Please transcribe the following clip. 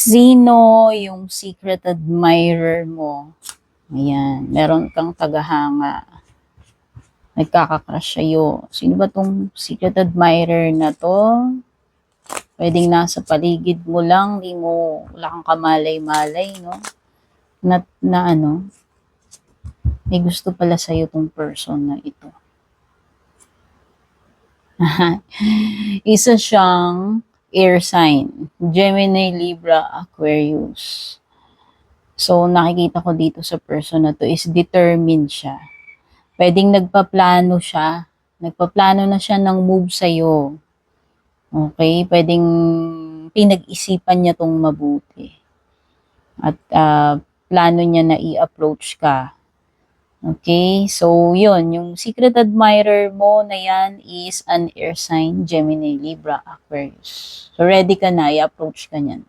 Sino yung secret admirer mo? Ayan, meron kang tagahanga. Nagkaka-crush sa'yo. Sino ba tong secret admirer na to? Pwedeng nasa paligid mo lang, wala kang kamalay-malay, no? Na ano, may gusto pala sa'yo tong person na ito. Isa siyang air sign. Gemini, Libra, Aquarius. So, nakikita ko dito sa person na to is determined siya. Pwedeng nagpaplano siya. Nagpaplano na siya ng move sa'yo. Okay? Pwedeng pinag-isipan niya tong mabuti. At plano niya na i-approach ka. Okay? So, yun. Yung secret admirer mo na yan is an air sign, Gemini, Libra, Aquarius. So, ready ka na. I-approach ka niyan.